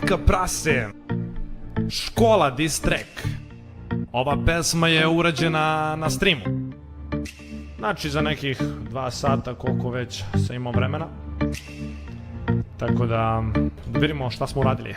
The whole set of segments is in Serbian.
Majka prase, škola diss track. Ova pesma je urađena na streamu. Znači za nekih 2 sata, koliko već sam imao vremena. Tako da vidimo šta smo uradili.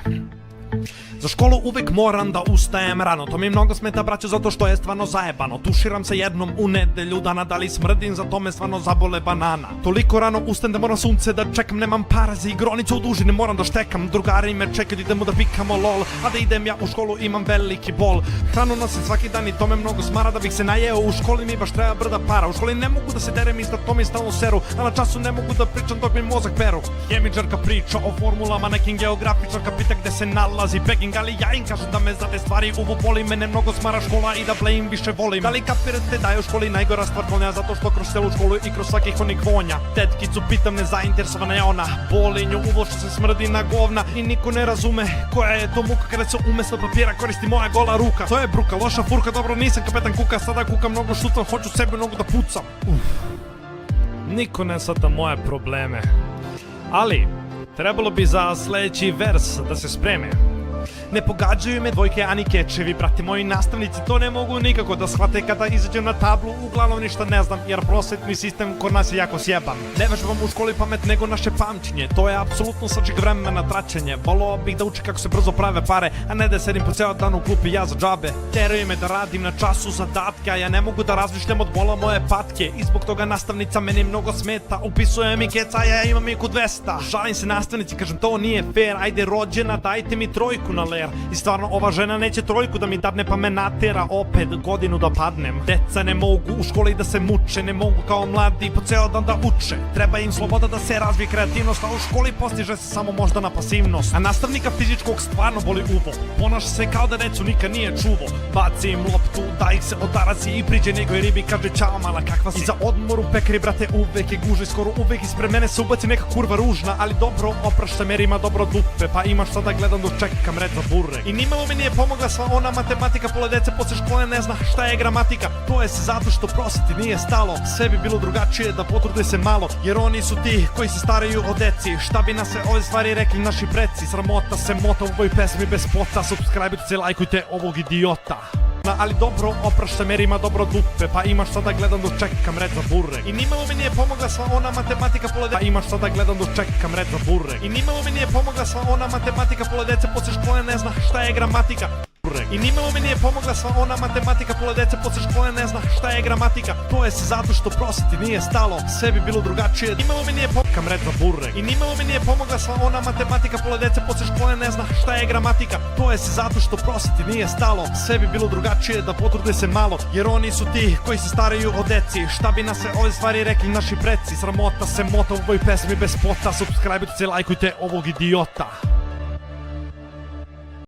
Za školu uvek moram da ustajem rano. To mi mnogo smeta, braćo, zato što je stvarno zajebano. Tuširam se jednom u nedelju dana, da li smrdim, zato me stvarno zabole banana. Toliko rano ustajem da moram sunce da čekam, nemam para za igronicu u dužine, moram da štekam. Drugari me čekaju, idemo da pikamo lol, a da idem ja u školu imam veliki bol. Hranu nosim svaki dan i to me mnogo smara, da bih se najeo. U školi mi baš treba brda para. U školi ne mogu da se derem i to mi stalno seru, a na času ne mogu da pričam dok mi mozak peru. Hemičarka priča o formulama, nekim geografičarka pita gde se nalazi Peking, ali ja im kažem da me za te stvari uvo boli. Mene mnogo smara škola i da plejim više volim. Da li kapirate da je u školi najgora stvar klonja, zato što kroz celu školu i kroz svakih onih vonja. Tetkicu pitam, nezainteresovana je ona, boli nju uvo što se smrdi na govna. I niko ne razume koja je to muka kada se umesto papira koristi moja gola ruka. To je bruka, loša furka, dobro nisam kapetan Kuka, sada kukam mnogo šutam, hoću sebi mnogo da pucam. Niko ne shvata moje probleme, ali trebalo bi za sledeći vers da se spreme. Ne pogađaju me dvojke ani kečevi, brate moji nastavnici to ne mogu nikako da shvate kada izađem na tablu, uglavnom ništa ne znam jer prosvetni sistem kod nas je jako sjeban. Ne vežbam u školi pamet nego naše pamćenje, to je apsolutno sačeg vremena traćenje. Volao bih da učim kako se brzo prave pare, a ne da sedim po ceo dan u klupi ja za džabe. Teruje me da radim na času zadatke, a ja ne mogu da razmišljam od bola moje patke. I zbog toga nastavnica meni mnogo smeta, upisuje mi keca, a ja imam iku 200. Žalim se nastavnici, kažem to nije fair, ajde rođena dajte mi trojku na ler. I stvarno ova žena neće trojku da mi dadne, pa me natera opet godinu da padnem. Deca ne mogu u školi da se muče, ne mogu kao mladi po ceo dan da uče. Treba im sloboda da se razvije kreativnost, a u školi postiže se samo možda na pasivnost. A nastavnika fizičkog stvarno boli uvo, ponaša se kao da decu nikad nije čuvo. Baci im loptu, da ih se odarazi i priđe nekoj ribi, kaže čao mala kakva si. I za odmor u pekari, brate, uvek je guže, skoro uvek ispred mene se ubaci neka kurva ružna, ali dobro opraštam jer ima dobro dupe, pa imaš šta da gledam dok čekam red za burek. I nimalo mi nije pomogla sva ona matematika, pola dece posle škole ne zna šta je gramatika. To je se zato što prosveti nije stalo, sve bi bilo drugačije da potrude se malo, jer oni su ti koji se staraju o deci. Šta bi nas sve ove stvari rekli naši preci, sramota se mota u ovoj pesmi bez spota. Subscribeujte se, lajkujte ovog idiota. Ali dobro opraštam jer ima dobro dupe, pa imaš šta da gledam dok čekam red za burek. I nimalo mi nije pomogla sva ona matematika, pola dece, pa imaš šta da gledam dok čekam red za burek. I nimalo mi nije pomogla sva ona matematika, pola dece posle škole ne zna šta je gramatika. I nimalo mi nije pomogla sva ona matematika, pola dece posle škole ne zna šta je gramatika. To je se zato što prosveti nije stalo, sve bi bilo drugačije. Nimalo mi nije pomogla red za burek. I nimalo mi nije pomogla sva ona matematika, pola dece posle škole ne zna šta je gramatika. To je se zato što prosveti nije stalo, sve bi bilo drugačije da potrude se malo, jer oni su ti koji se staraju o deci. Šta bi nas sve ove stvari rekli naši preci, sramota se mota u ovoj pesmi bez spota. Subscribeujte se, lajkujte ovog idiota.